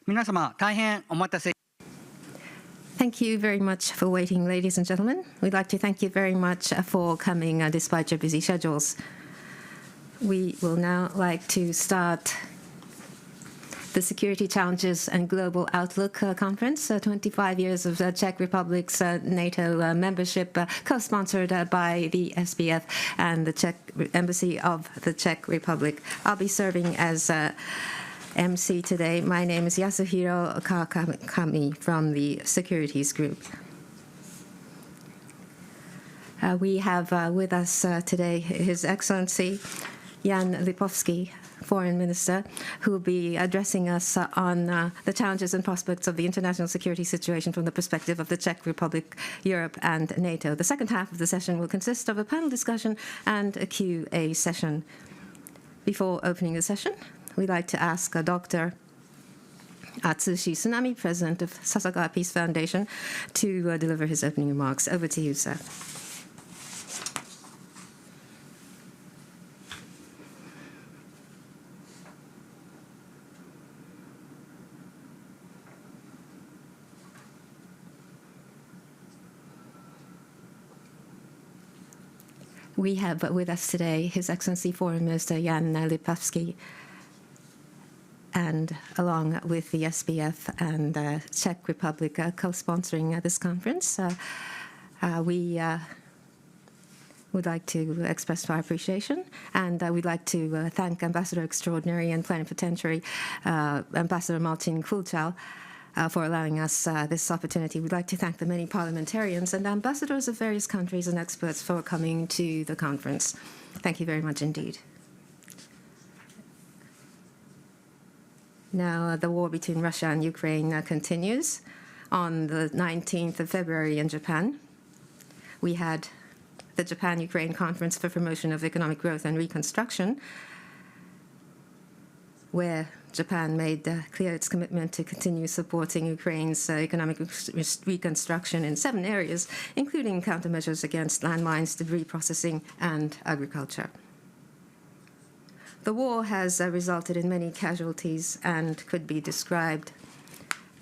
皆様、大変お待たせ。Thank you very much for waiting, ladies and gentlemen. We'd like to thank you very much for coming despite your busy schedules. We will now like to start the Security Challenges and Global Outlook Conference, 25 years of the Czech Republic's NATO membership, co-sponsored by the SPF and the Czech Embassy of the Czech Republic. I'll be serving as MC today. My name is Yasuhiro Kawakami from the Securities Group. We have with us today His Excellency Jan Lipavský, Foreign Minister, who will be addressing us on the challenges and prospects of the international security situation from the perspective of the Czech Republic, Europe, and NATO. The second half of the session will consist of a panel discussion and a Q&A session. Before opening the session, we'd like to ask Dr. Atsushi Tsunami, President of Sasakawa Peace Foundation, to deliver his opening remarks. Over to you, sir. We have with us today His Excellency Foreign Minister Jan Lipavský, and along with the SPF and Czech Republic co-sponsoring this conference, we would like to express our appreciation, and we'd like to thank Ambassador Extraordinary and Plenipotentiary Ambassador Martin Kulchal for allowing us this opportunity. We'd like to thank the many parliamentarians and ambassadors of various countries and experts for coming to the conference. Thank you very much indeed. Now, the war between Russia and Ukraine continues. On the 19th of February in Japan, we had the Japan-Ukraine Conference for Promotion of Economic Growth and Reconstruction, where Japan made clear its commitment to continue supporting Ukraine's economic reconstruction in 7 areas, including countermeasures against landmines, debris processing, and agriculture. The war has resulted in many casualties and could be described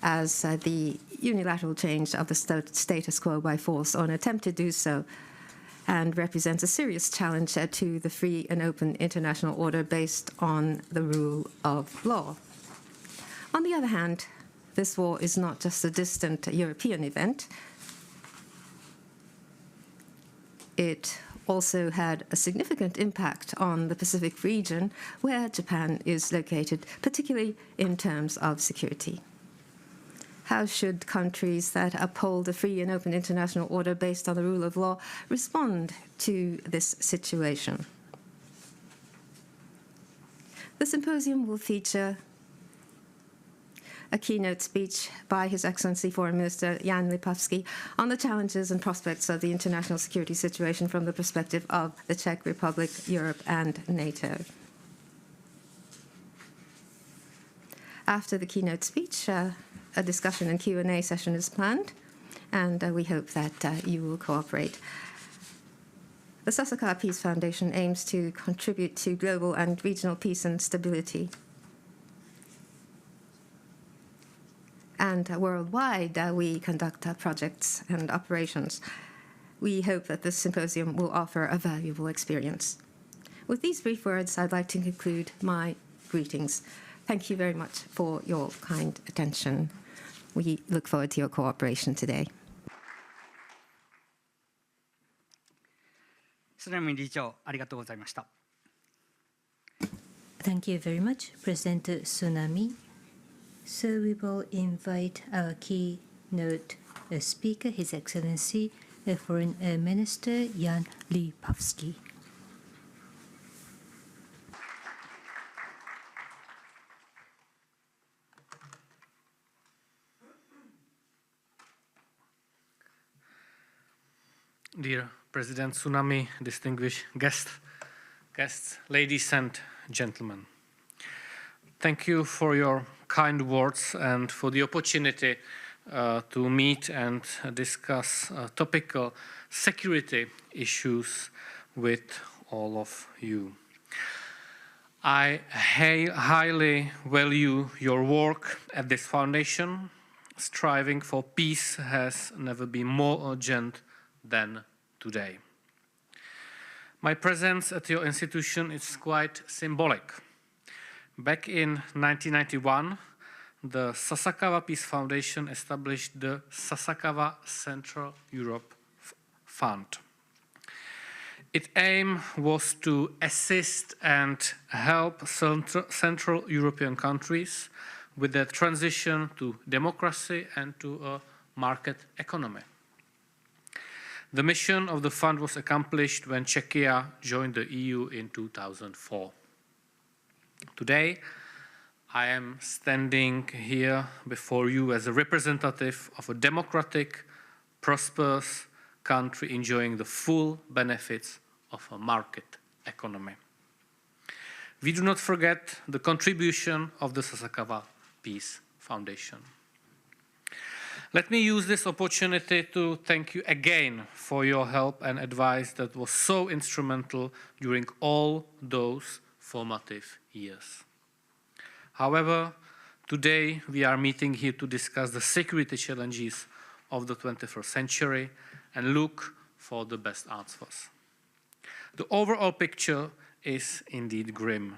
as the unilateral change of the status quo by force or an attempt to do so, and represents a serious challenge to the free and open international order based on the rule of law. On the other hand, this war is not just a distant European event. It also had a significant impact on the Pacific region, where Japan is located, particularly in terms of security. How should countries that uphold a free and open international order based on the rule of law respond to this situation? The symposium will feature a keynote speech by His Excellency Foreign Minister Jan Lipavský on the challenges and prospects of the international security situation from the perspective of the Czech Republic, Europe, and NATO. After the keynote speech, a discussion and Q&A session is planned, and we hope that you will cooperate. The Sasakawa Peace Foundation aims to contribute to global and regional peace and stability. And worldwide, we conduct projects and operations. We hope that this symposium will offer a valuable experience. With these brief words, I'd like to conclude my greetings. Thank you very much for your kind attention. We look forward to your cooperation today. Tsunami 理事長、ありがとうございました。Thank you very much, President Tsunami. So we will invite our keynote speaker, His Excellency Foreign Minister Jan Lipavský. Dear President Tsunami, distinguished guests, ladies and gentlemen. Thank you for your kind words and for the opportunity to meet and discuss topical security issues with all of you. I highly value your work at this foundation. Striving for peace has never been more urgent than today. My presence at your institution is quite symbolic. Back in 1991, the Sasakawa Peace Foundation established the Sasakawa Central Europe Fund. Its aim was to assist and help Central European countries with their transition to democracy and to a market economy. The mission of the fund was accomplished when Czechia joined the EU in 2004. Today, I am standing here before you as a representative of a democratic, prosperous country enjoying the full benefits of a market economy. We do not forget the contribution of the Sasakawa Peace Foundation. Let me use this opportunity to thank you again for your help and advice that was so instrumental during all those formative years. However, today we are meeting here to discuss the security challenges of the 21st century and look for the best answers. The overall picture is indeed grim.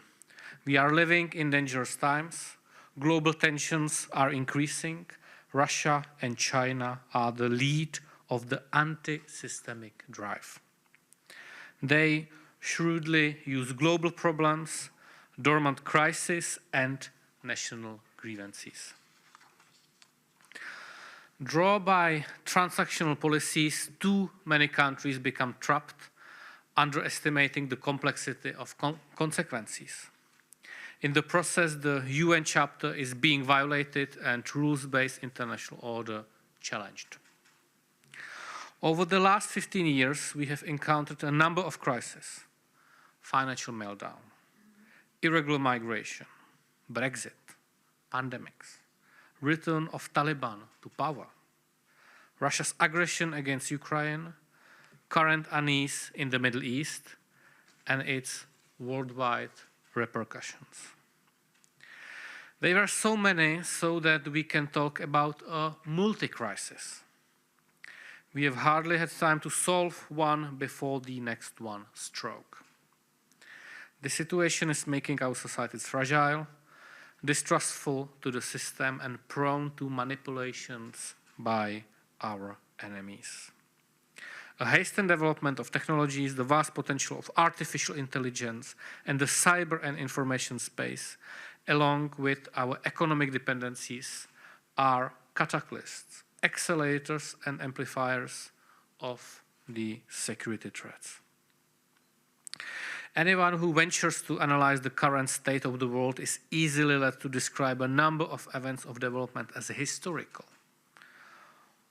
We are living in dangerous times. Global tensions are increasing. Russia and China are the lead of the anti-systemic drive. They shrewdly use global problems, dormant crises, and national grievances. Drawn by transactional policies, too many countries become trapped, underestimating the complexity of consequences. In the process, the UN chapter is being violated and rules-based international order challenged. Over the last 15 years, we have encountered a number of crises: financial meltdown, irregular migration, Brexit, pandemics, return of Taliban to power, Russia's aggression against Ukraine, current unease in the Middle East, and its worldwide repercussions. There are so many so that we can talk about a multi-crisis. We have hardly had time to solve one before the next one struck. The situation is making our societies fragile, distrustful to the system, and prone to manipulations by our enemies. A hastened development of technologies, the vast potential of artificial intelligence, and the cyber and information space, along with our economic dependencies, are catalysts, accelerators, and amplifiers of the security threats. Anyone who ventures to analyze the current state of the world is easily led to describe a number of events of development as historical.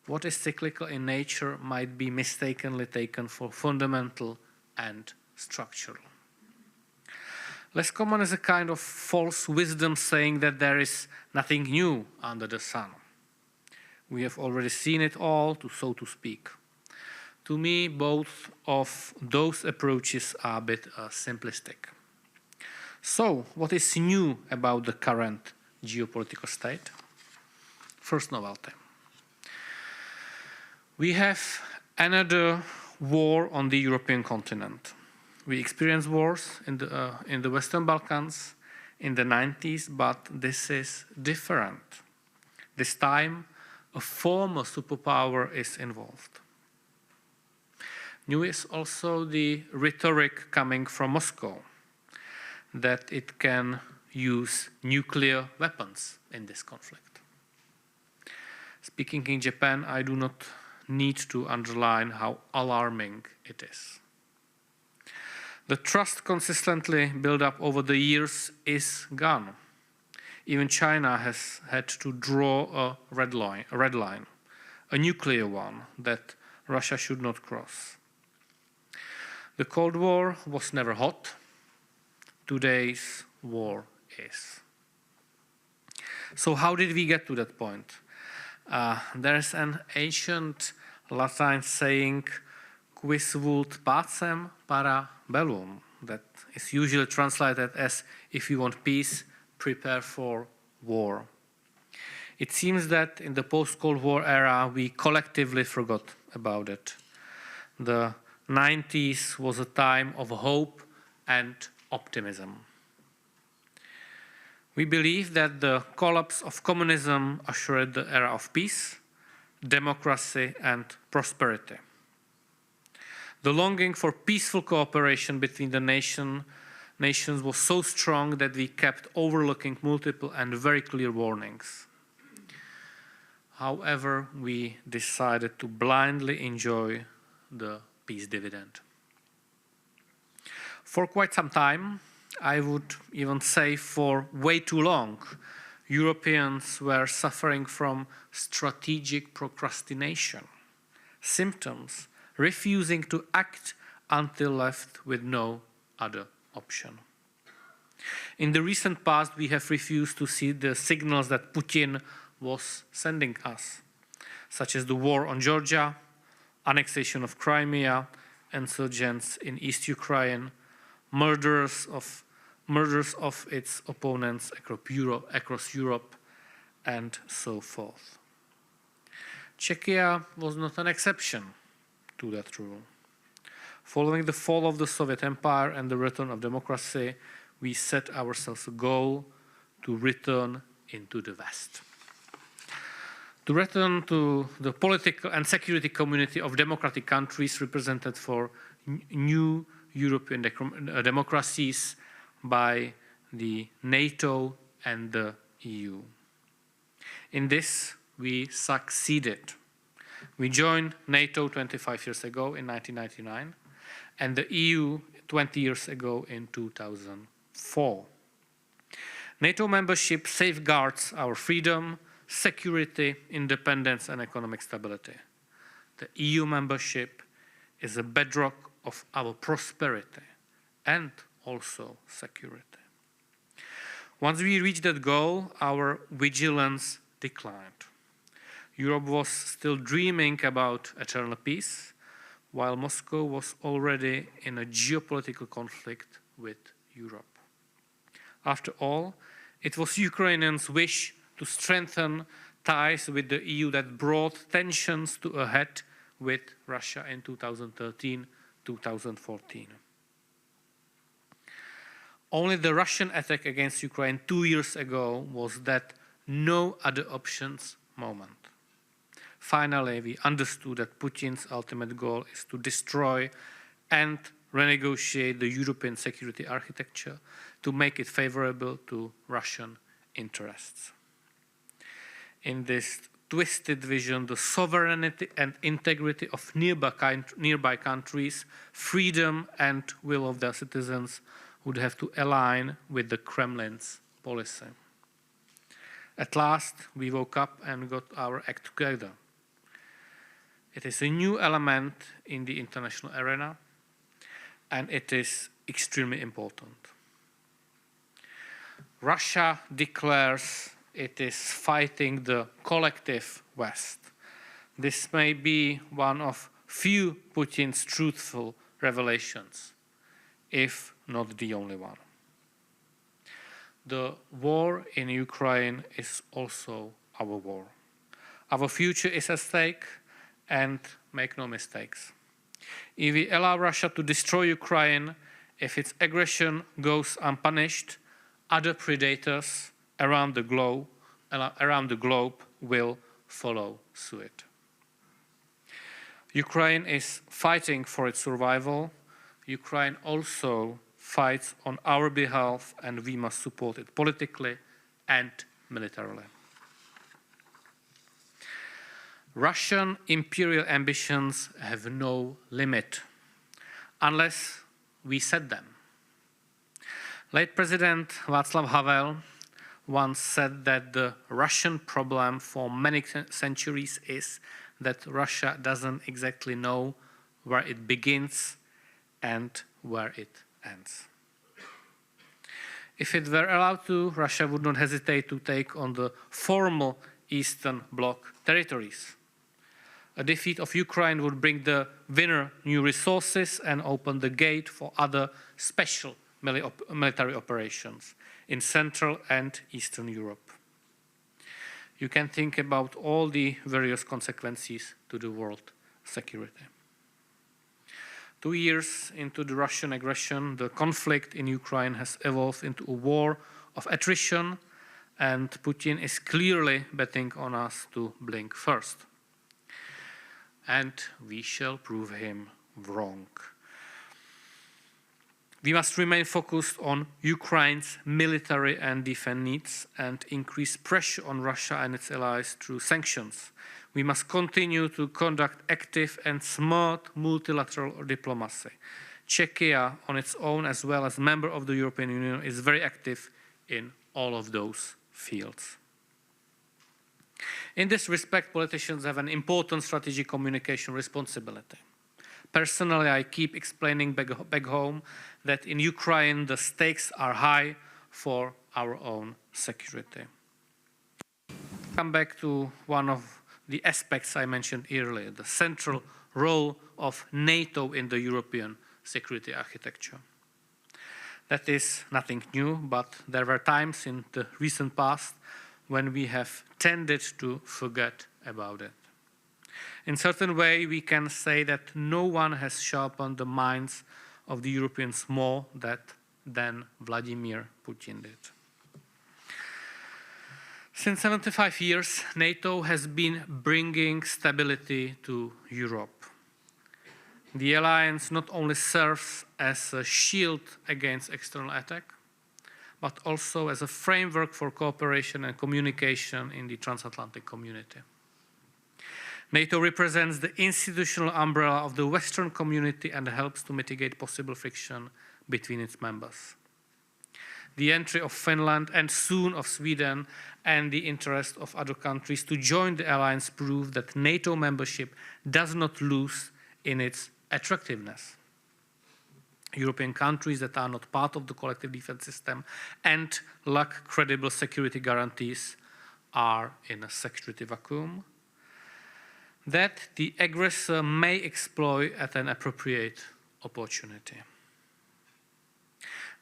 What is cyclical in nature might be mistakenly taken for fundamental and structural. Less common is a kind of false wisdom saying that there is nothing new under the sun. We have already seen it all, so to speak. To me, both of those approaches are a bit simplistic. So, what is new about the current geopolitical state? First novelty. We have another war on the European continent. We experienced wars in the Western Balkans in the 90s, but this is different. This time, a former superpower is involved. New is also the rhetoric coming from Moscow that it can use nuclear weapons in this conflict. Speaking in Japan, I do not need to underline how alarming it is. The trust consistently built up over the years is gone. Even China has had to draw a red line, a nuclear one that Russia should not cross. The Cold War was never hot. Today's war is. So how did we get to that point? There is an ancient Latin saying, quis vult pacem para bellum, that is usually translated as, if you want peace, prepare for war. It seems that in the post-Cold War era, we collectively forgot about it. The 90s was a time of hope and optimism. We believe that the collapse of communism ushered the era of peace, democracy, and prosperity. The longing for peaceful cooperation between the nations was so strong that we kept overlooking multiple and very clear warnings. However, we decided to blindly enjoy the peace dividend. For quite some time, I would even say for way too long, Europeans were suffering from strategic procrastination, symptoms refusing to act until left with no other option. In the recent past, we have refused to see the signals that Putin was sending us, such as the war on Georgia, annexation of Crimea, insurgents in East Ukraine, murders of its opponents across Europe, and so forth. Czechia was not an exception to that rule. Following the fall of the Soviet Empire and the return of democracy, we set ourselves a goal to return into the West. To return to the political and security community of democratic countries represented for new European democracies by the NATO and the EU. In this, we succeeded. We joined NATO 25 years ago in 1999 and the EU 20 years ago in 2004. NATO membership safeguards our freedom, security, independence, and economic stability. The EU membership is a bedrock of our prosperity and also security. Once we reached that goal, our vigilance declined. Europe was still dreaming about eternal peace, while Moscow was already in a geopolitical conflict with Europe. After all, it was Ukrainians' wish to strengthen ties with the EU that brought tensions to a head with Russia in 2013-2014. Only the Russian attack against Ukraine 2 years ago was that no other options moment. Finally, we understood that Putin's ultimate goal is to destroy and renegotiate the European security architecture to make it favorable to Russian interests. In this twisted vision, the sovereignty and integrity of nearby countries, freedom and will of their citizens would have to align with the Kremlin's policy. At last, we woke up and got our act together. It is a new element in the international arena, and it is extremely important. Russia declares it is fighting the collective West. This may be one of few Putin's truthful revelations, if not the only one. The war in Ukraine is also our war. Our future is at stake, and make no mistakes. If we allow Russia to destroy Ukraine, if its aggression goes unpunished, other predators around the globe will follow suit. Ukraine is fighting for its survival. Ukraine also fights on our behalf, and we must support it politically and militarily. Russian imperial ambitions have no limit, unless we set them. Late President Václav Havel once said that the Russian problem for many centuries is that Russia doesn't exactly know where it begins and where it ends. If it were allowed to, Russia would not hesitate to take on the former Eastern Bloc territories. A defeat of Ukraine would bring the winner new resources and open the gate for other special military operations in Central and Eastern Europe. You can think about all the various consequences to the world security. 2 years into the Russian aggression, the conflict in Ukraine has evolved into a war of attrition, and Putin is clearly betting on us to blink first. And we shall prove him wrong. We must remain focused on Ukraine's military and defense needs and increase pressure on Russia and its allies through sanctions. We must continue to conduct active and smart multilateral diplomacy. Czechia, on its own, as well as member of the European Union, is very active in all of those fields. In this respect, politicians have an important strategic communication responsibility. Personally, I keep explaining back home that in Ukraine the stakes are high for our own security. Come back to one of the aspects I mentioned earlier, the central role of NATO in the European security architecture. That is nothing new, but there were times in the recent past when we have tended to forget about it. In a certain way, we can say that no one has sharpened the minds of the Europeans more than Vladimir Putin did. Since 75 years, NATO has been bringing stability to Europe. The alliance not only serves as a shield against external attack, but also as a framework for cooperation and communication in the transatlantic community. NATO represents the institutional umbrella of the Western community and helps to mitigate possible friction between its members. The entry of Finland and soon of Sweden and the interest of other countries to join the alliance prove that NATO membership does not lose in its attractiveness. European countries that are not part of the collective defense system and lack credible security guarantees are in a security vacuum that the aggressor may exploit at an appropriate opportunity.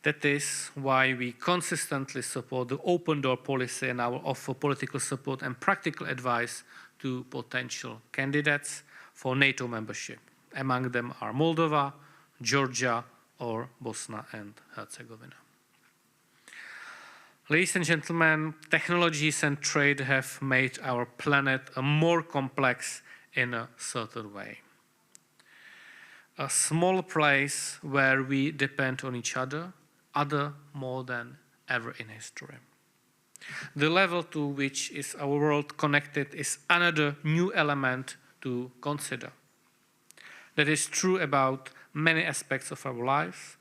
That is why we consistently support the open door policy and our offer political support and practical advice to potential candidates for NATO membership. Among them are Moldova, Georgia, or Bosnia and Herzegovina. Ladies and gentlemen, technologies and trade have made our planet a more complex in a certain way. A small place where we depend on each other more than ever in history. The level to which is our world connected is another new element to consider. That is true about many aspects of our lives.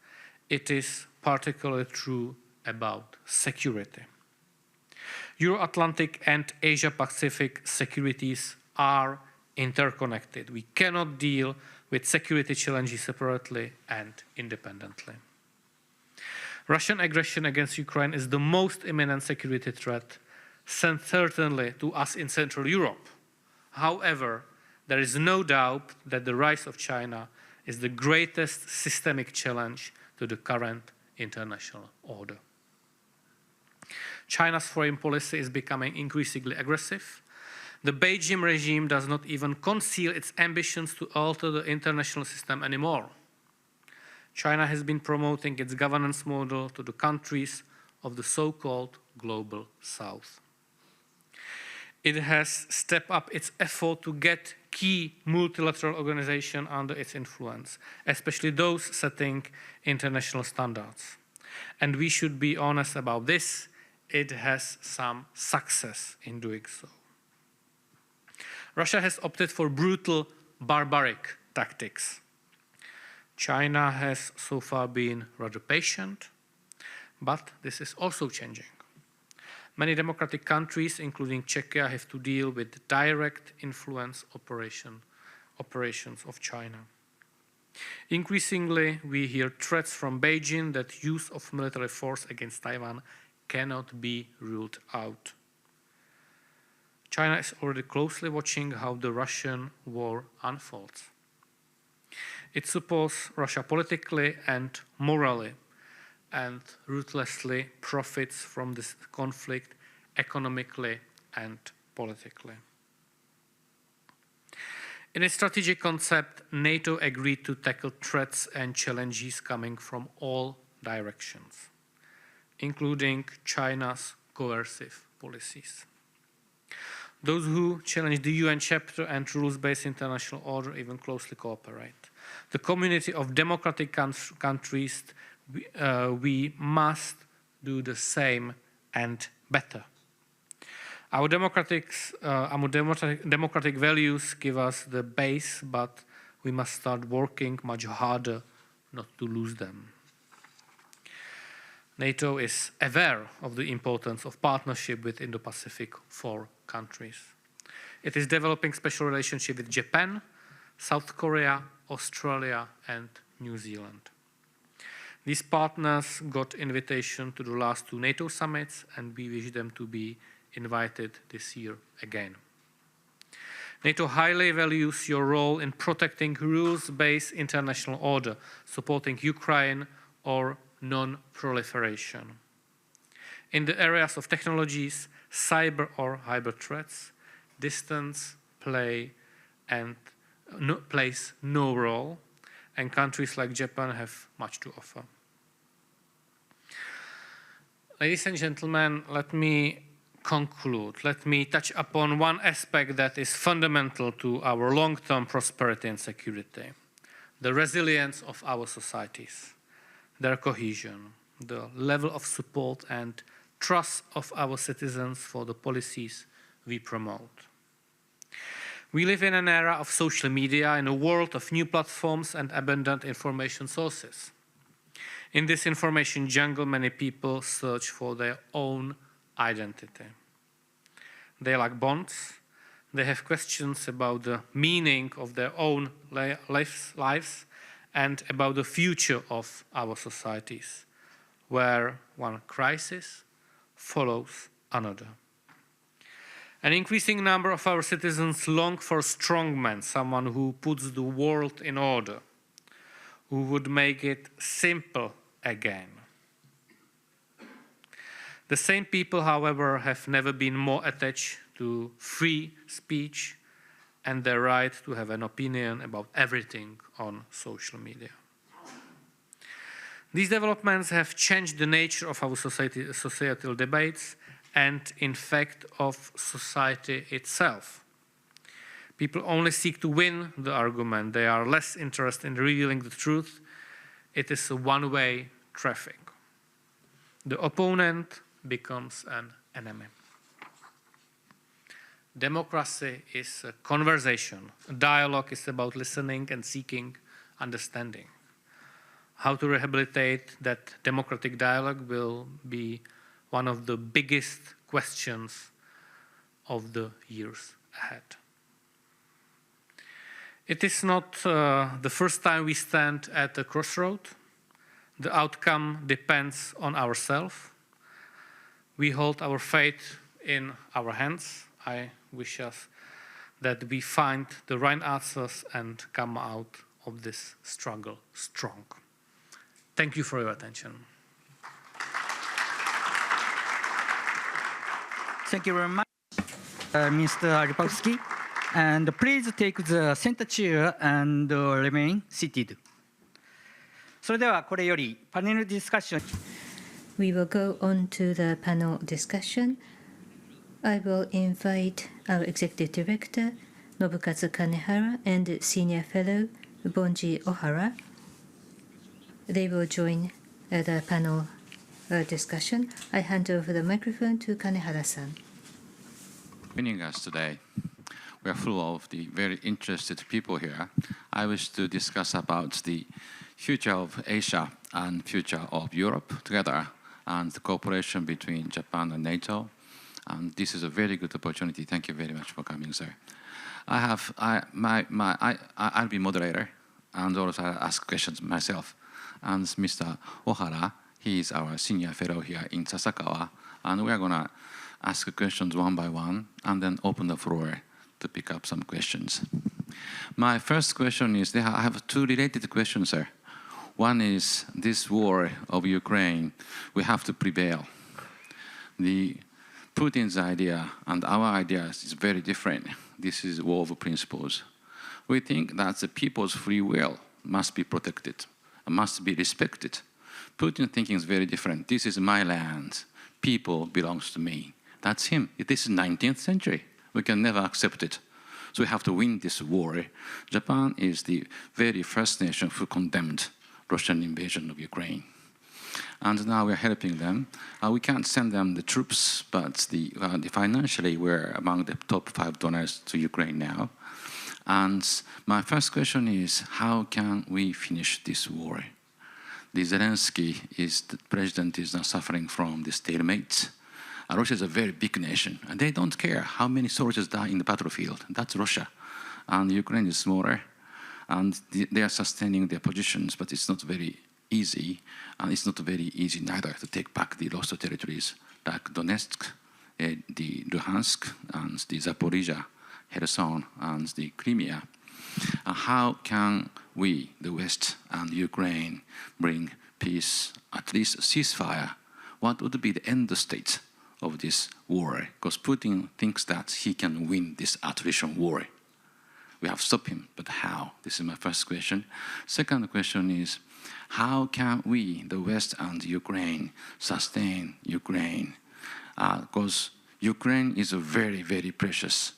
It is particularly true about security. Euro-Atlantic and Asia-Pacific securities are interconnected. We cannot deal with security challenges separately and independently. Russian aggression against Ukraine is the most imminent security threat, certainly to us in Central Europe. However, there is no doubt that the rise of China is the greatest systemic challenge to the current international order. China's foreign policy is becoming increasingly aggressive. The Beijing regime does not even conceal its ambitions to alter the international system anymore. China has been promoting its governance model to the countries of the so-called Global South. It has stepped up its effort to get key multilateral organizations under its influence, especially those setting international standards. And we should be honest about this, it has some success in doing so. Russia has opted for brutal, barbaric tactics. China has so far been rather patient, but this is also changing. Many democratic countries, including Czechia, have to deal with direct influence operations of China. Increasingly, we hear threats from Beijing that use of military force against Taiwan cannot be ruled out. China is already closely watching how the Russian war unfolds. It supports Russia politically and morally, and ruthlessly profits from this conflict economically and politically. In its strategic concept, NATO agreed to tackle threats and challenges coming from all directions, including China's coercive policies. Those who challenge the UN chapter and rules-based international order even closely cooperate. The community of democratic countries, we must do the same and better. Our democratic values give us the base, but we must start working much harder not to lose them. NATO is aware of the importance of partnership with Indo-Pacific 4 countries. It is developing special relationship with Japan, South Korea, Australia, and New Zealand. These partners got invitation to the last 2 NATO summits, and we wish them to be invited this year again. NATO highly values your role in protecting rules-based international order, supporting Ukraine or non-proliferation. In the areas of technologies, cyber or hybrid threats, distance plays no role, and countries like Japan have much to offer. Ladies and gentlemen, let me conclude. Let me touch upon one aspect that is fundamental to our long-term prosperity and security: the resilience of our societies, their cohesion, the level of support and trust of our citizens for the policies we promote. We live in an era of social media, in a world of new platforms and abundant information sources. In this information jungle, many people search for their own identity. They lack bonds. They have questions about the meaning of their own lives and about the future of our societies, where one crisis follows another. An increasing number of our citizens long for a strong man, someone who puts the world in order, who would make it simple again. The same people, however, have never been more attached to free speech and their right to have an opinion about everything on social media. These developments have changed the nature of our societal debates and, in fact, of society itself. People only seek to win the argument. They are less interested in revealing the truth. It is a one-way traffic. The opponent becomes an enemy. Democracy is a conversation. A dialogue is about listening and seeking understanding. How to rehabilitate that democratic dialogue will be one of the biggest questions of the years ahead. It is not the first time we stand at a crossroad. The outcome depends on ourselves. We hold our fate in our hands. I wish us that we find the right answers and come out of this struggle strong. Thank you for your attention. Thank you very much, Mr. Lipavsky. And please take the center chair and remain seated. それではこれよりパネルディスカッション。We will go on to the panel discussion. I will invite our Executive Director, Nobukatsu Kanehara, and Senior Fellow, Bonji Ohara. They will join the panel discussion. I hand over the microphone to Kanehara-san. Joining us today, we are full of the very interested people here. I wish to discuss about the future of Asia and future of Europe together, and the cooperation between Japan and NATO. And this is a very good opportunity. Thank you very much for coming, sir. I'll be moderator, and also I'll ask questions myself. And Mr. Ohara, he is our senior fellow here in Sasakawa, and we are gonna ask questions one by one, and then open the floor to pick up some questions. My first question is, I have two related questions, sir. One is, this war of Ukraine, we have to prevail. Putin's idea and our idea is very different. This is war of principles. We think that the people's free will must be protected, must be respected. Putin's thinking is very different. This is my land. People belongs to me. That's him. This is 19th century. We can never accept it. So we have to win this war. Japan is the very first nation who condemned Russian invasion of Ukraine. And now we're helping them. We can't send them the troops, but financially we're among the top 5 donors to Ukraine now. And my first question is, how can we finish this war? The the president is now suffering from the stalemate. Russia is a very big nation, and they don't care how many soldiers die in the battlefield. That's Russia. And Ukraine is smaller, and they are sustaining their positions, but it's not very easy, and it's not very easy neither to take back the lost territories like Donetsk, the Luhansk, and the Zaporizhia, Kherson, and the Crimea. How can we, the West and Ukraine, bring peace, at least a ceasefire? What would be the end state of this war? Because Putin thinks that he can win this attrition war. We have to stop him, but how? This is my first question. Second question is, how can we, the West and Ukraine, sustain Ukraine? Because Ukraine is a very, very precious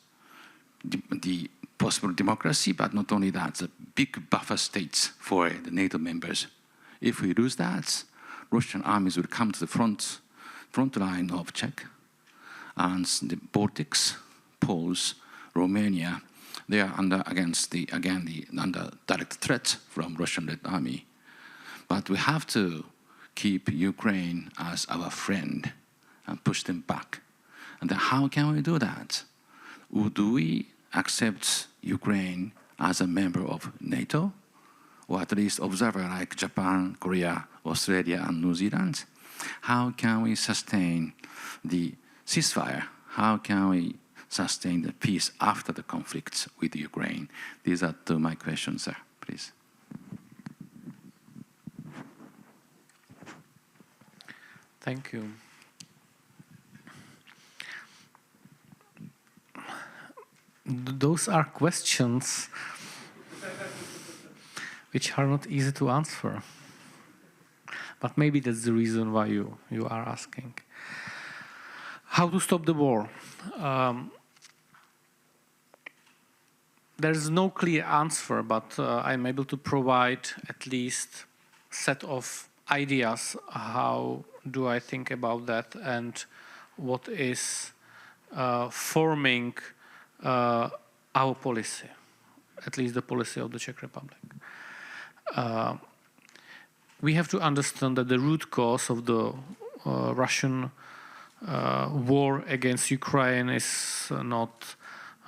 the possible democracy, but not only that, the big buffer states for the NATO members. If we lose that, Russian armies will come to the front line of Czech and the Baltics, Poles, Romania. They are under direct threat from Russian-led army. But we have to keep Ukraine as our friend and push them back. And then how can we do that? Do we accept Ukraine as a member of NATO, or at least observer like Japan, Korea, Australia, and New Zealand? How can we sustain the ceasefire? How can we sustain the peace after the conflict with Ukraine? These are two of my questions, sir. Please. Thank you. Those are questions which are not easy to answer. But maybe that's the reason why you are asking. How to stop the war? There's no clear answer, but I'm able to provide at least a set of ideas. How do I think about that, and what is forming our policy, at least the policy of the Czech Republic. We have to understand that the root cause of the Russian war against Ukraine is not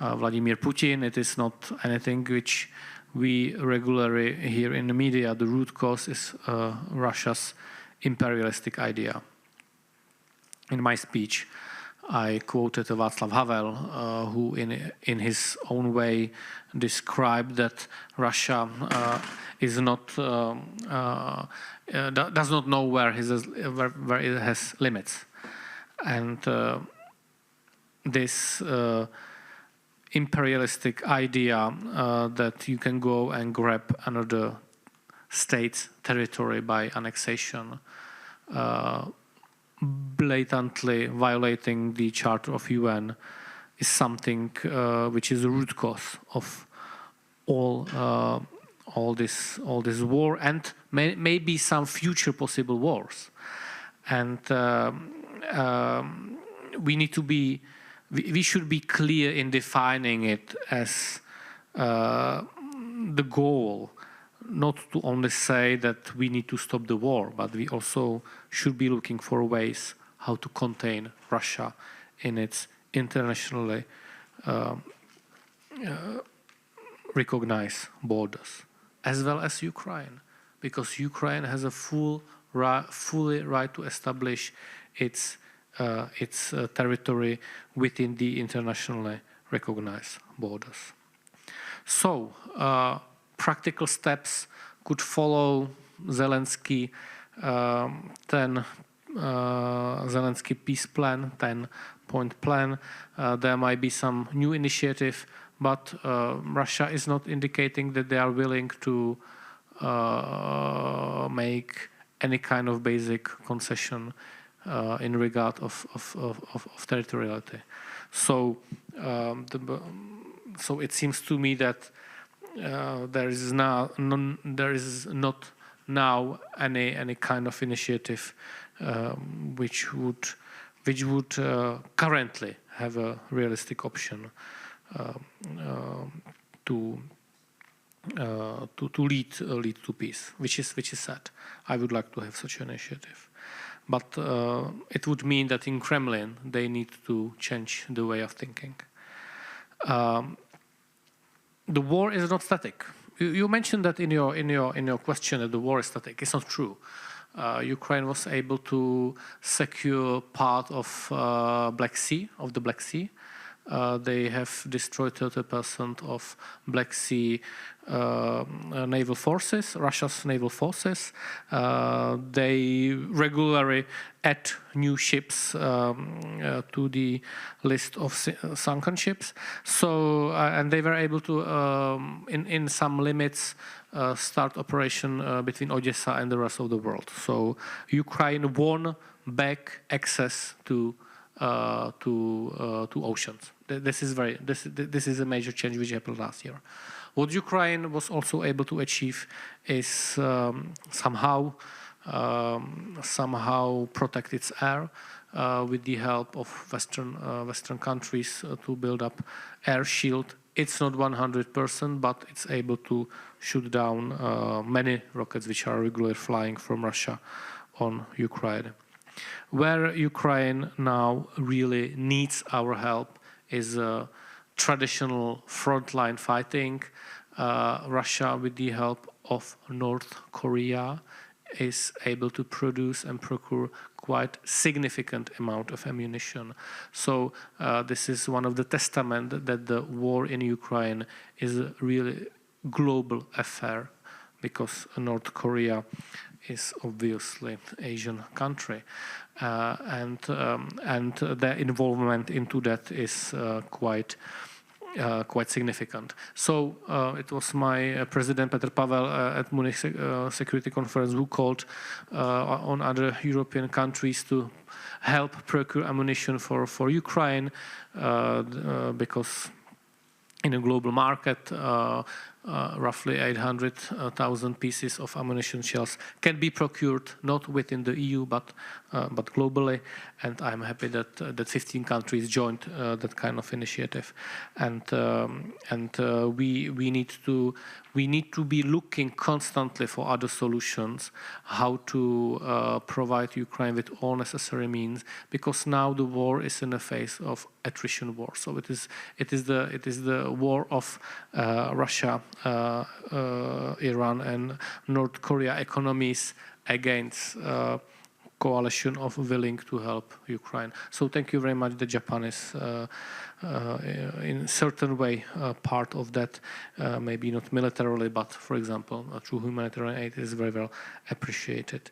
Vladimir Putin. It is not anything which we regularly hear in the media. The root cause is Russia's imperialistic idea. In my speech, I quoted Václav Havel, who in his own way described that Russia is not does not know where it has limits, and this imperialistic idea that you can go and grab another state's territory by annexation, blatantly violating the Charter of UN, is something which is the root cause of all this war, and maybe some future possible wars. And we should be clear in defining it as the goal, not to only say that we need to stop the war, but we also should be looking for ways how to contain Russia in its internationally recognized borders, as well as Ukraine, because Ukraine has a fully right to establish its its territory within the internationally recognized borders. So, practical steps could follow Zelensky Zelensky peace plan, 10-point plan. There might be some new initiative, but Russia is not indicating that they are willing to make any kind of basic concession in regard of territoriality. So, so it seems to me that there is not now any kind of initiative which would currently have a realistic option to lead to peace, which is sad. I would like to have such an initiative, but it would mean that in Kremlin they need to change the way of thinking. The war is not static. You mentioned that in your question that the war is static. It's not true. Ukraine was able to secure part of Black Sea, the Black Sea. They have destroyed 30% of Black Sea naval forces, Russia's naval forces. They regularly add new ships to the list of sunken ships. So, and they were able to, in some limits, start operation between Odessa and the rest of the world. So Ukraine won back access to oceans. This is a major change which happened last year. What Ukraine was also able to achieve is somehow protect its air with the help of Western countries to build up air shield. It's not 100%, but it's able to shoot down many rockets which are regularly flying from Russia on Ukraine. Where Ukraine now really needs our help is traditional frontline fighting. Russia, with the help of North Korea, is able to produce and procure quite significant amount of ammunition. So this is one of the testament that the war in Ukraine is a really global affair, because North Korea is obviously Asian country, and their involvement into that is quite significant. So it was my President Petr Pavel at Munich Security Conference who called on other European countries to help procure ammunition for Ukraine, because in a global market, roughly 800,000 pieces of ammunition shells can be procured not within the EU but globally, and I'm happy that 15 countries joined that kind of initiative, and we need to be looking constantly for other solutions, how to provide Ukraine with all necessary means, because now the war is in a phase of attrition war. So it is the war of Russia, Iran and North Korea economies against coalition of willing to help Ukraine. So thank you very much that Japan is in a certain way part of that, maybe not militarily, but for example through humanitarian aid is very well appreciated.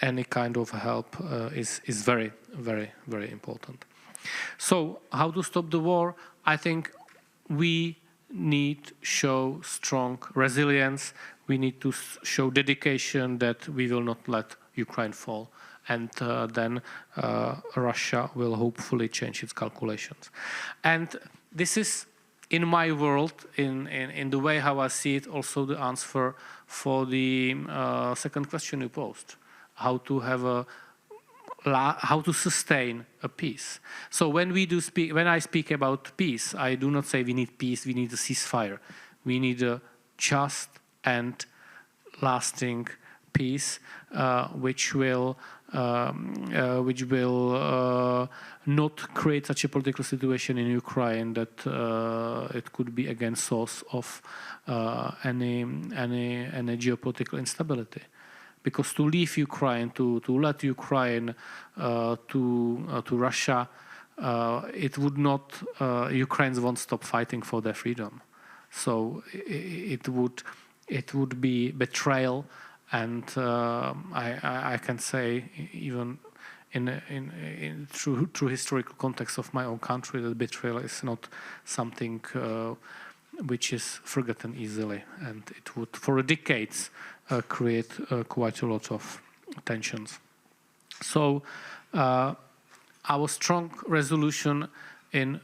Any kind of help is very, very, very important. So how to stop the war? I think we need to show strong resilience. We need to show dedication that we will not let Ukraine fall, and then Russia will hopefully change its calculations. And this is, in my world, in the way how I see it, also the answer for the second question you posed: how to sustain a peace. So when I speak about peace, I do not say we need peace, we need a ceasefire. We need a just and lasting peace, which will not create such a political situation in Ukraine that it could be again source of any geopolitical instability. because to leave Ukraine, to let Ukraine to Russia, it would not. Ukrainians won't stop fighting for their freedom, so it would be betrayal, and I can say even in true historical context of my own country, that betrayal is not something which is forgotten easily, and it would for decades create quite a lot of tensions. So our strong resolution in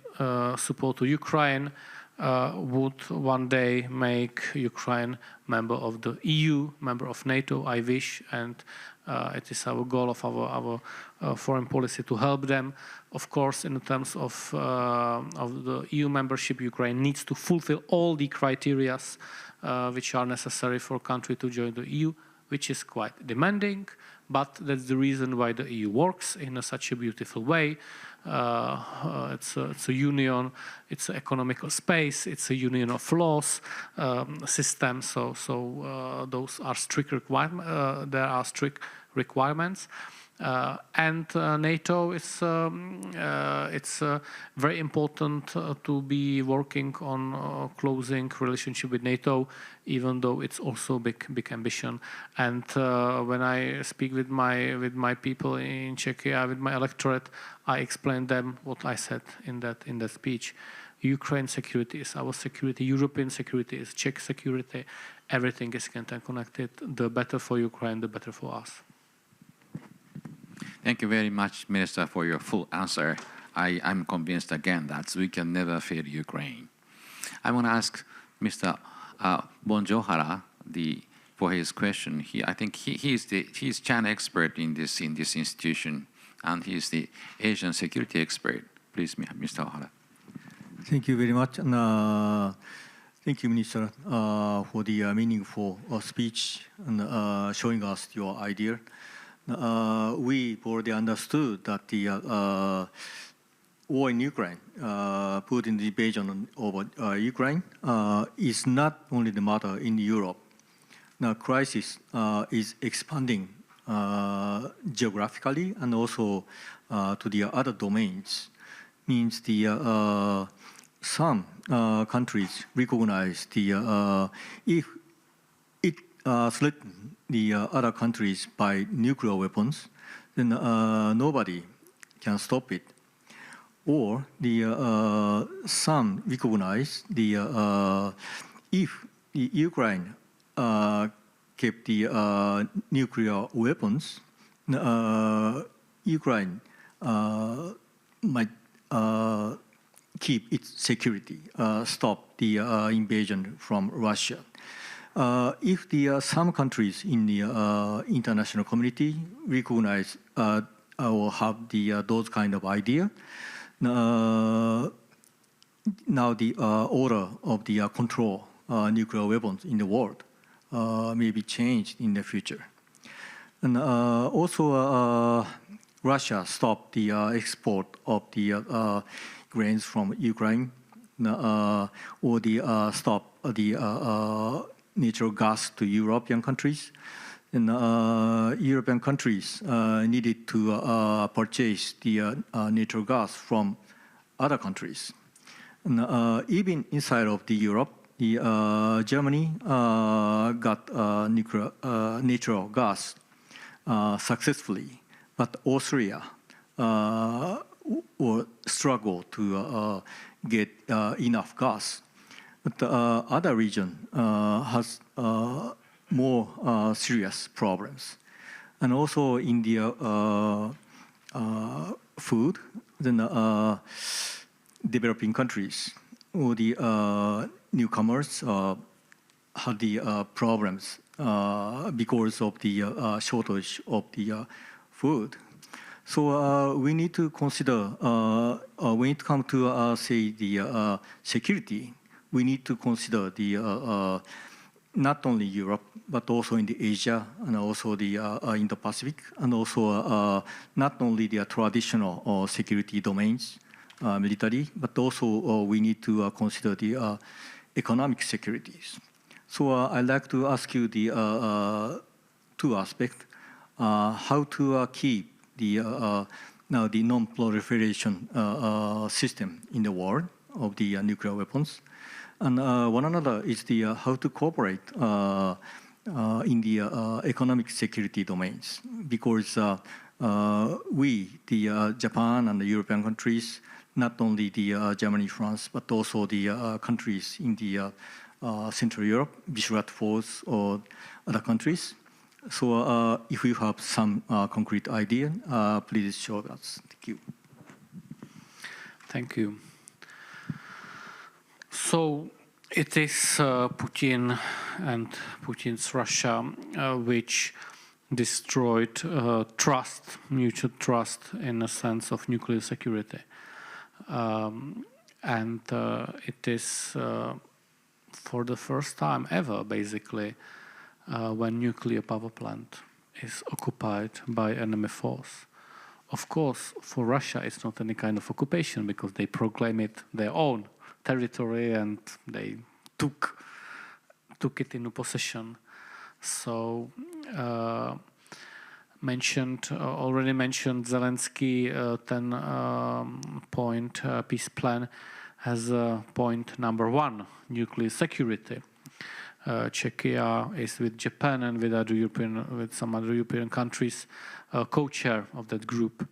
support to Ukraine would one day make Ukraine member of the EU, member of NATO, I wish, and it is our goal of our foreign policy to help them. Of course, in terms of the EU membership, Ukraine needs to fulfill all the criteria which are necessary for a country to join the EU, which is quite demanding, but that's the reason why the EU works in such a beautiful way. It's a union, it's an economical space, it's a union of laws, system. So those are strict requirements. There are strict requirements, and NATO is it's very important to be working on closing relationship with NATO, even though it's also big ambition. And when I speak with my people in Czechia, with my electorate, I explain them what I said in that speech. Ukraine security is our security. European security is Czech security. Everything is interconnected. The better for Ukraine, the better for us. Thank you very much, Minister, for your full answer. I'm convinced again that we can never fail Ukraine. I want to ask Mr. Bonji Ohara for his question. I think he's China expert in this institution, and he's the Asian security expert. Please, Mr. Ohara. Thank you very much. And, thank you, Minister, for the meaningful speech and showing us your idea. We already understood that the war in Ukraine, Putin's invasion over Ukraine, is not only the matter in Europe. The crisis is expanding geographically and also to the other domains. Means the some countries recognize the if it threatens the other countries by nuclear weapons, then nobody can stop it. Or the some recognize the if the Ukraine kept the nuclear weapons, Ukraine might keep its security, stop the invasion from Russia. If the some countries in the international community recognize or have those kind of idea, now the order of the control nuclear weapons in the world may be changed in the future. And also, Russia stopped the export of the grains from Ukraine, or the stop the natural gas to European countries. And European countries needed to purchase the natural gas from other countries. And even inside of the Europe, the Germany got natural gas successfully, but Austria will struggle to get enough gas. But the other region has more serious problems. And also in the food, then developing countries or the newcomers had the problems because of the shortage of the food. So we need to consider, when it comes to, say, the security, we need to consider the not only Europe, but also in the Asia and also the in the Pacific, and also not only the traditional security domains, military, but also we need to consider the economic securities. So I'd like to ask you the two aspects: how to keep the now the non-proliferation system in the world of the nuclear weapons, and one another is the how to cooperate in the economic security domains, because we, the Japan and the European countries, not only the Germany, France, but also the countries in the Central Europe, Visegrad Force or other countries. So if you have some concrete idea, please show us. Thank you. Thank you. So it is Putin and Putin's Russia which destroyed trust, mutual trust in a sense of nuclear security. And it is for the first time ever, basically, when nuclear power plant is occupied by enemy force. Of course, for Russia, it's not any kind of occupation because they proclaim it their own territory and they took it into possession. So, already mentioned Zelensky 10-point peace plan has point number 1, nuclear security. Czechia is with Japan and with some other European countries co-chair of that group.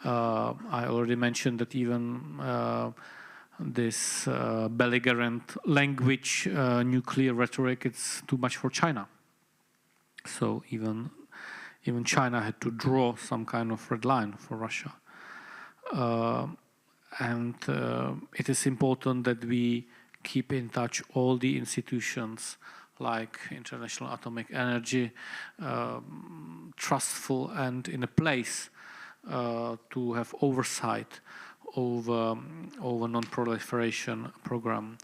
I already mentioned that even this belligerent language, nuclear rhetoric, it's too much for China. So even China had to draw some kind of red line for Russia. And it is important that we keep in touch all the institutions like International Atomic Energy, trustful and in a place to have oversight over non-proliferation program.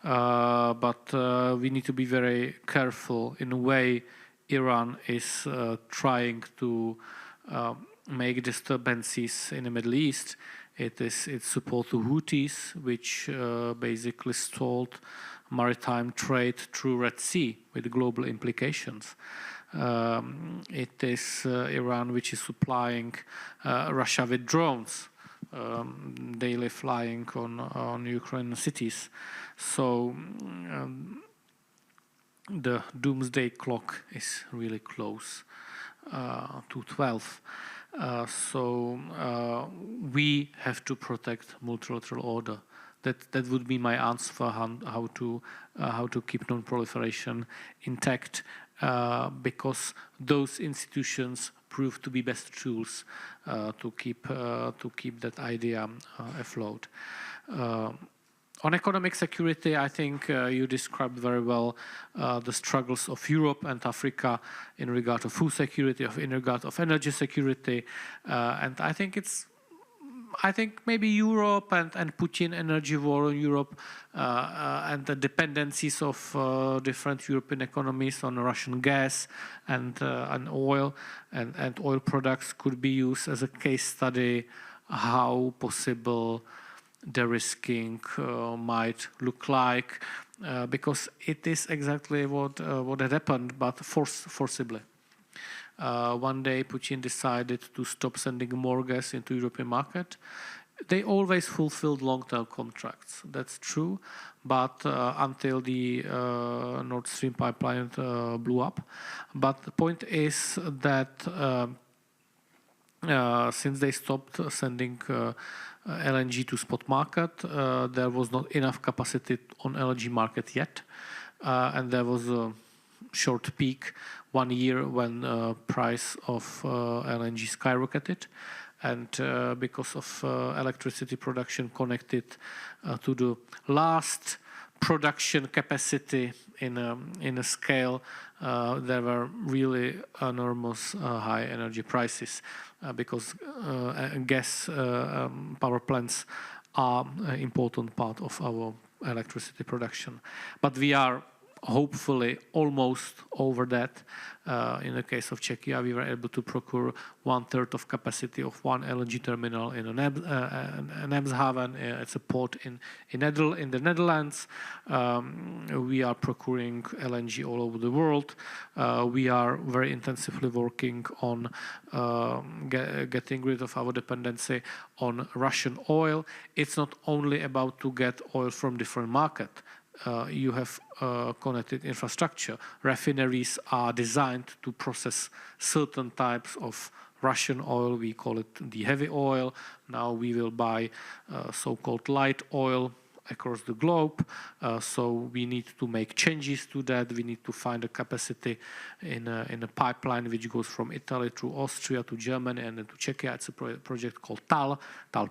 But we need to be very careful in a way Iran is trying to make disturbances in the Middle East. Its support to Houthis, which basically stalled maritime trade through Red Sea with global implications. It is Iran which is supplying Russia with drones, daily flying on Ukrainian cities. So the doomsday clock is really close to 12. So we have to protect multilateral order. That would be my answer for how to keep non-proliferation intact, because those institutions prove to be best tools to keep that idea afloat. On economic security, I think you described very well the struggles of Europe and Africa in regard to food security, in regard of energy security, and I think maybe Europe and Putin energy war in Europe and the dependencies of different European economies on Russian gas and oil and oil products could be used as a case study how possible de-risking might look like, because it is exactly what had happened, but forcibly. One day Putin decided to stop sending more gas into European market. They always fulfilled long-term contracts, that's true, but until the Nord Stream pipeline blew up. But the point is that since they stopped sending LNG to spot market, there was not enough capacity on LNG market yet, and there was a short peak 1 year when price of LNG skyrocketed, and because of electricity production connected to the last production capacity in a scale, there were really enormous high energy prices because gas power plants are an important part of our electricity production. But we are hopefully almost over that. In the case of Czechia, we were able to procure 1/3 of capacity of one LNG terminal in Eemshaven. It's a port in the Netherlands. We are procuring LNG all over the world. We are very intensively working on getting rid of our dependency on Russian oil. It's not only about to get oil from different markets. You have connected infrastructure. Refineries are designed to process certain types of Russian oil. We call it the heavy oil. Now we will buy so-called light oil across the globe. So we need to make changes to that. We need to find a capacity in a pipeline which goes from Italy through Austria to Germany and then to Czechia. It's a project called TAL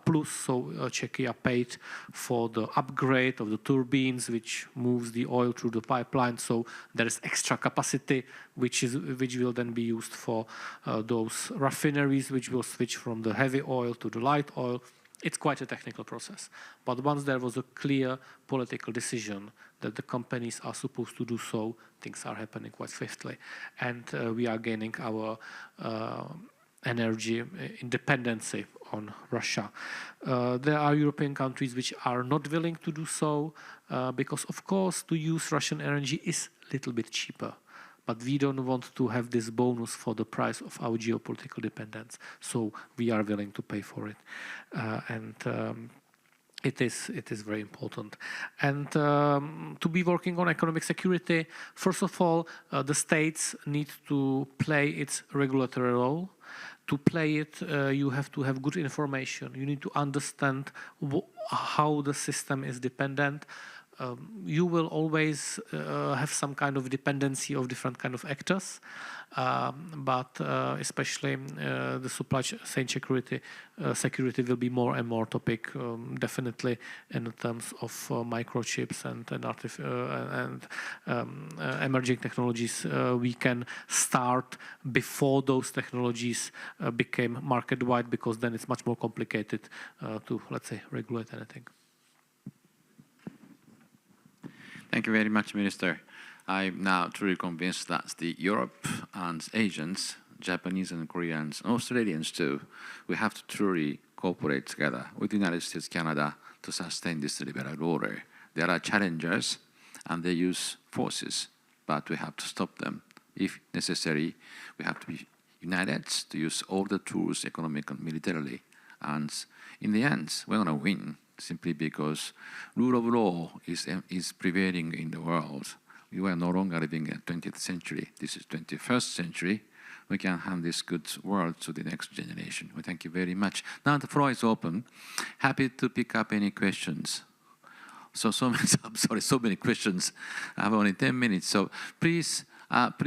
Plus. So Czechia paid for the upgrade of the turbines which moves the oil through the pipeline. So there is extra capacity which will then be used for those refineries which will switch from the heavy oil to the light oil. It's quite a technical process. But once there was a clear political decision that the companies are supposed to do so, things are happening quite swiftly. And we are gaining our energy independency on Russia. There are European countries which are not willing to do so because, of course, to use Russian energy is a little bit cheaper. But we don't want to have this bonus for the price of our geopolitical dependence. So we are willing to pay for it. It is very important. And to be working on economic security, first of all, the states need to play its regulatory role. To play it, you have to have good information. You need to understand how the system is dependent. You will always have some kind of dependency of different kind of actors, but especially the supply chain security will be more and more topic, definitely in terms of microchips and emerging technologies. We can start before those technologies became market-wide, because then it's much more complicated to, let's say, regulate anything. Thank you very much, Minister. I'm now truly convinced that the Europe and Asians, Japanese and Koreans, and Australians too, we have to truly cooperate together with the United States, Canada, to sustain this liberal order. There are challengers and they use forces, but we have to stop them. If necessary, we have to be united to use all the tools, economic and militarily. And in the end, we're going to win, simply because rule of law is prevailing in the world. We are no longer living in the 20th century. This is 21st century. We can hand this good world to the next generation. We thank you very much. Now the floor is open. Happy to pick up any questions. So many questions. I have only 10 minutes. So please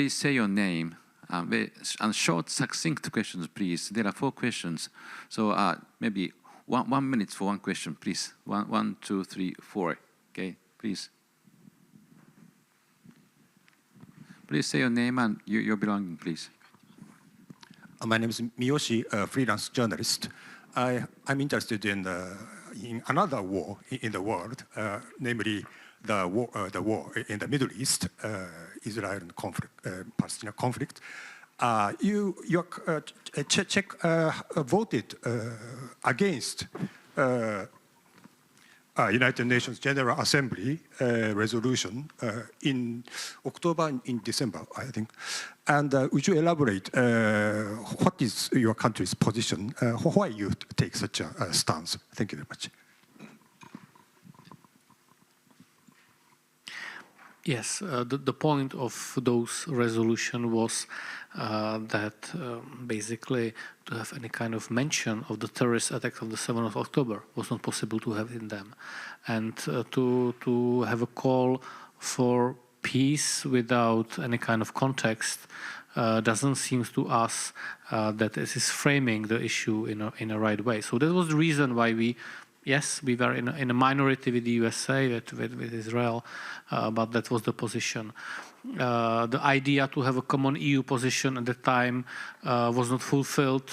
say your name. And short, succinct questions, please. There are 4 questions. So maybe 1 minute for one question, please. 1, 2, 3, 4. Okay, please. Please say your name and your belonging, please. My name is Miyoshi, a freelance journalist. I'm interested in another war in the world, namely the war in the Middle East, Israel conflict, Palestinian conflict. Your Czech voted against United Nations General Assembly resolution in October, in December, I think. And would you elaborate what is your country's position, why you take such a stance? Thank you very much. Yes, the point of those resolution was that basically to have any kind of mention of the terrorist attack of the 7th of October was not possible to have in them. And to have a call for peace without any kind of context doesn't seem to us that it is framing the issue in a right way. So that was the reason why we were in a minority with the USA, with Israel, but that was the position. the idea to have a common EU position at the time was not fulfilled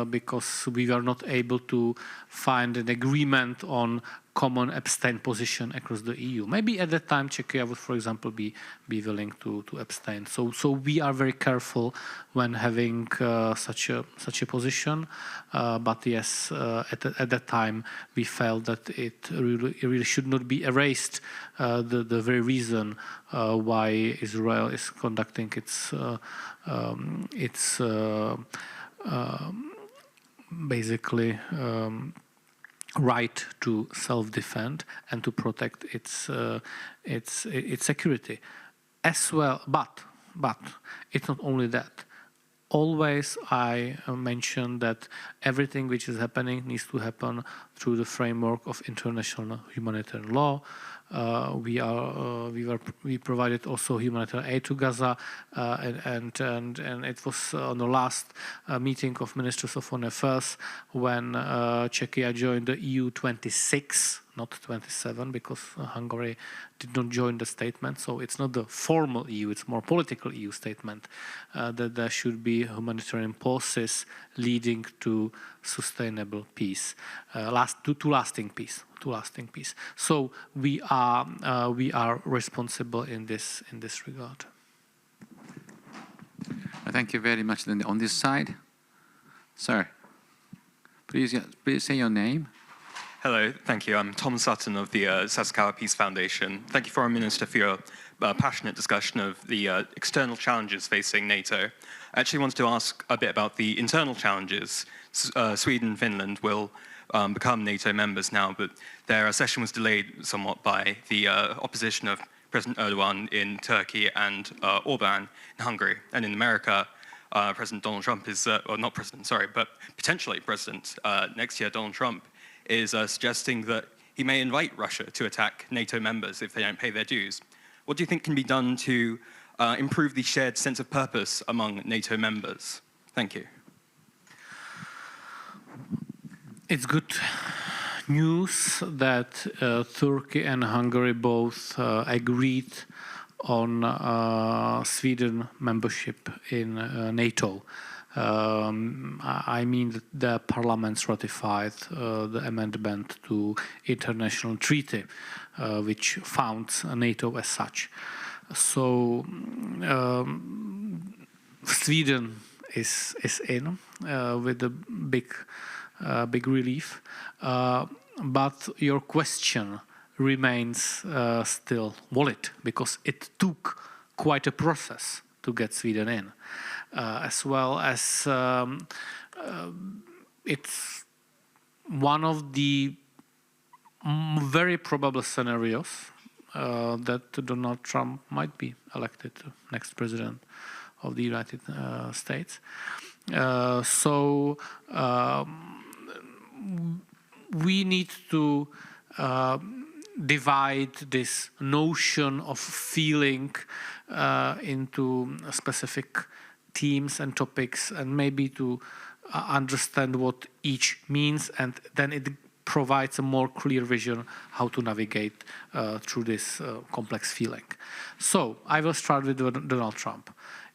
because we were not able to find an agreement on common abstain position across the EU. Maybe at that time Czechia would, for example, be willing to abstain. So we are very careful when having such a position. But yes, at that time we felt that it really should not be erased. The very reason why Israel is conducting its basically right to self-defend and to protect its security as well. But it's not only that. Always I mention that everything which is happening needs to happen through the framework of international humanitarian law. We provided also humanitarian aid to Gaza, and it was on the last meeting of Ministers of Foreign Affairs when Czechia joined the EU 26, not 27, because Hungary did not join the statement. So it's not the formal EU; it's more political EU statement that there should be humanitarian policies leading to sustainable peace, to lasting peace. So we are responsible in this regard. Thank you very much. Then on this side, sir, please say your name. Hello, thank you. I'm Tom Sutton of the Sasakawa Peace Foundation. Thank you, Foreign Minister, for your passionate discussion of the external challenges facing NATO. I actually wanted to ask a bit about the internal challenges. Sweden and Finland will become NATO members now, but their accession was delayed somewhat by the opposition of President Erdogan in Turkey and Orban in Hungary. And in America, President Donald Trump is, or not president, sorry, but potentially president next year, Donald Trump, is suggesting that he may invite Russia to attack NATO members if they don't pay their dues. What do you think can be done to improve the shared sense of purpose among NATO members? Thank you. It's good news that Turkey and Hungary both agreed on Sweden membership in NATO. I mean that the parliaments ratified the amendment to international treaty, which founds NATO as such. So Sweden is in with a big relief. But your question remains still valid because it took quite a process to get Sweden in. As well as it's one of the very probable scenarios that Donald Trump might be elected next president of the United States. So we need to divide this notion of feeling into specific themes and topics, and maybe to understand what each means, and then it provides a more clear vision how to navigate through this complex feeling. So I will start with Donald Trump.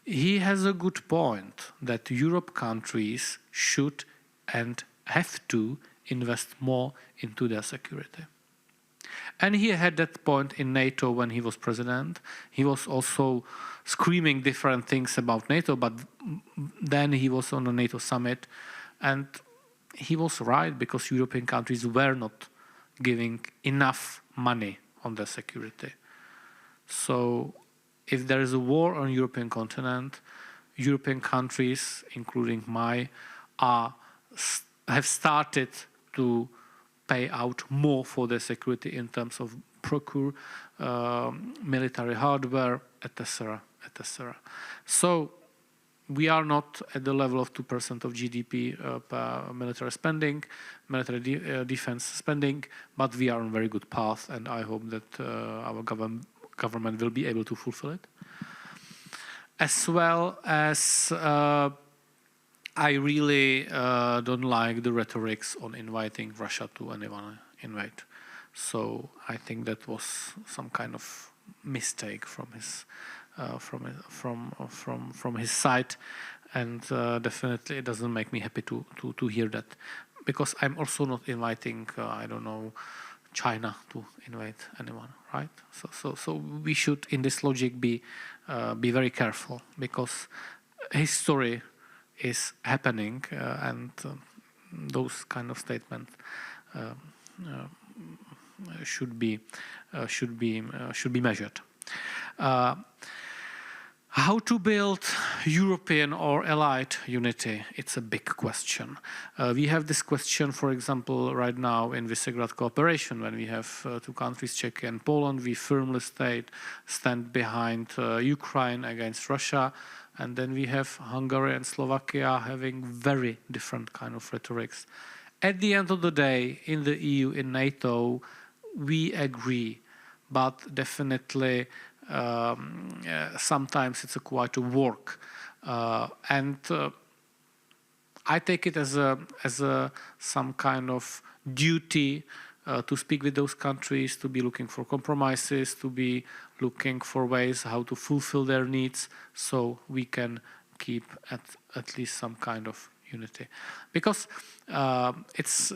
He has a good point that Europe countries should and have to invest more into their security. And he had that point in NATO when he was president. He was also screaming different things about NATO, but then he was on a NATO summit, and he was right because European countries were not giving enough money on their security. So if there is a war on the European continent, European countries, including mine, have started to pay out more for their security in terms of procure military hardware, etc., etc. So we are not at the level of 2% of GDP per military spending, military defense spending, but we are on a very good path, and I hope that our government will be able to fulfill it. As well as I really don't like the rhetorics on inviting Russia to anyone invite. So I think that was some kind of mistake from his from his side, and definitely it doesn't make me happy to hear that, because I'm also not inviting I don't know, China to invite anyone, right? So we should, in this logic, be very careful, because history is happening, and those kind of statements should be measured. How to build European or allied unity? It's a big question. We have this question, for example, right now in Visegrad cooperation, when we have two countries, Czechia and Poland. We firmly stand behind Ukraine against Russia, and then we have Hungary and Slovakia having very different kind of rhetorics. At the end of the day, in the EU, in NATO, we agree, but definitely sometimes it's quite a work, and I take it as some kind of duty to speak with those countries, to be looking for compromises, to be looking for ways how to fulfill their needs, so we can keep at least some kind of unity. Because it's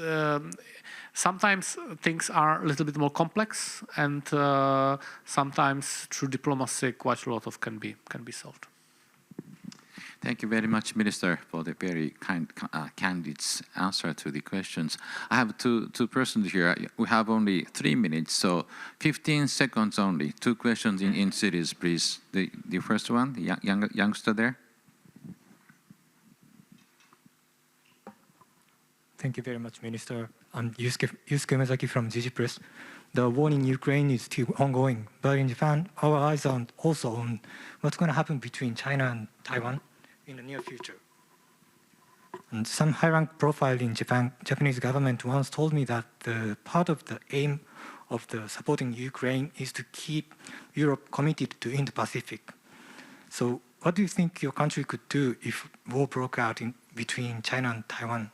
sometimes things are a little bit more complex, and sometimes through diplomacy quite a lot of can be solved. Thank you very much, Minister, for the very candid answer to the questions. I have two persons here. We have only 3 minutes, so 15 seconds only. 2 questions in series, please. The first one, the youngster there. Thank you very much, Minister. I'm Yusuke Umezaki from Jiji Press. The war in Ukraine is still ongoing, but in Japan, our eyes are also on what's going to happen between China and Taiwan in the near future. And some high-rank profile in Japanese government once told me that the part of the aim of the supporting Ukraine is to keep Europe committed to Indo-Pacific. So what do you think your country could do if war broke out between China and Taiwan?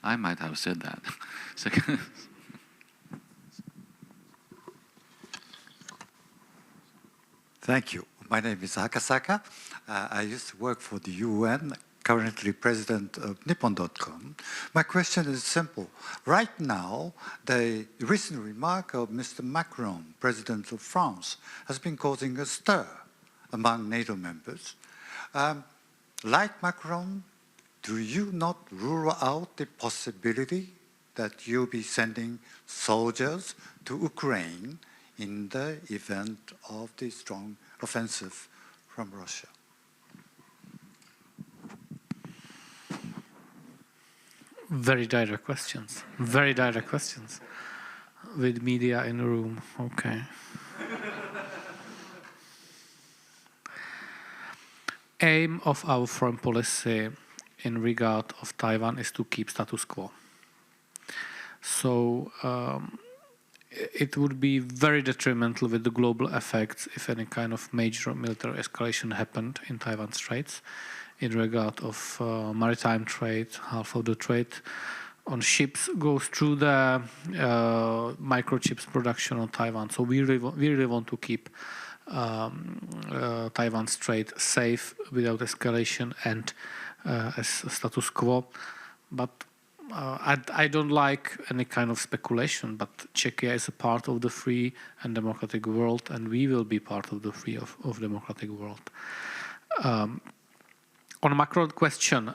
I might have said that. Thank you. My name is Akasaka. I used to work for the UN, currently president of Nippon.com. My question is simple. Right now, the recent remark of Mr. Macron, president of France, has been causing a stir among NATO members. Like Macron, do you not rule out the possibility that you'll be sending soldiers to Ukraine in the event of the strong offensive from Russia? Very direct questions. Very direct questions. With media in the room. Okay. Aim of our foreign policy in regard of Taiwan is to keep status quo. So it would be very detrimental with the global effects if any kind of major military escalation happened in Taiwan Straits in regard of maritime trade. Half of the trade on ships goes through the microchips production on Taiwan. So we really want to keep Taiwan Strait safe without escalation and as status quo. But I don't like any kind of speculation, but Czechia is a part of the free and democratic world, and we will be part of the free of democratic world. On Macron's question,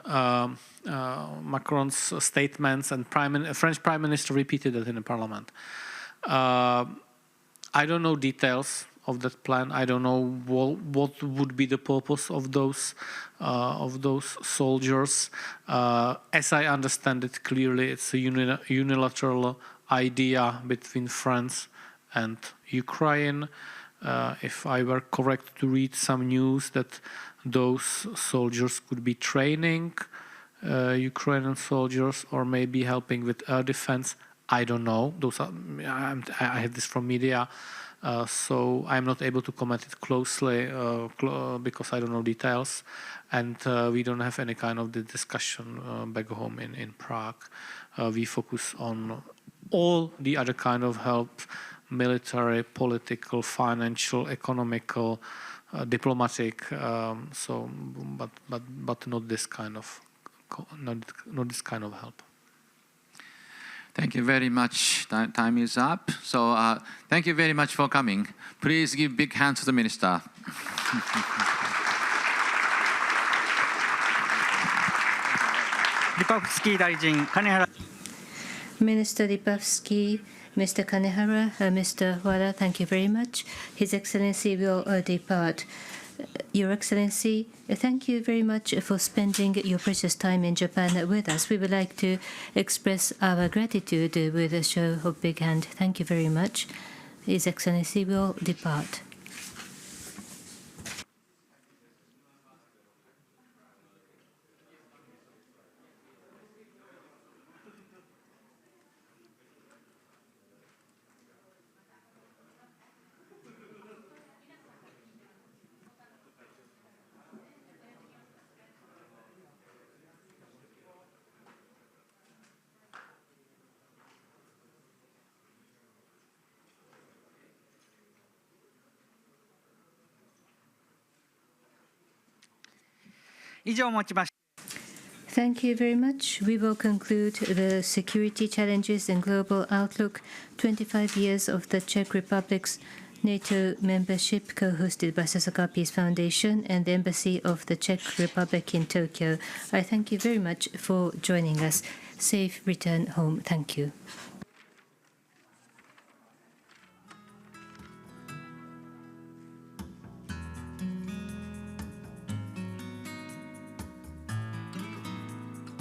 Macron's statements, and French Prime Minister repeated that in the Parliament. I don't know details of that plan. I don't know what would be the purpose of those soldiers. As I understand it clearly, it's a unilateral idea between France and Ukraine. If I were correct to read some news that those soldiers could be training Ukrainian soldiers or maybe helping with air defense, I don't know. I have this from media. So I'm not able to comment it closely because I don't know details, and we don't have any kind of the discussion back home in Prague. We focus on all the other kind of help, military, political, financial, economical, diplomatic. But not this kind of help. Thank you very much. Time is up. So thank you very much for coming. Please give big hand to the minister. Lipavský大臣 Kanehara. Minister Lipavský, Mr. Kanehara, Mr. Ohara, thank you very much. His Excellency will depart. Your Excellency, thank you very much for spending your precious time in Japan with us. We would like to express our gratitude with a show of big hand. Thank you very much. His Excellency will depart. Thank you very much. We will conclude the Security Challenges and Global Outlook 25 Years of the Czech Republic's NATO membership, co-hosted by Sasakawa Peace Foundation and the Embassy of the Czech Republic in Tokyo. I thank you very much for joining us. Safe return home. Thank you.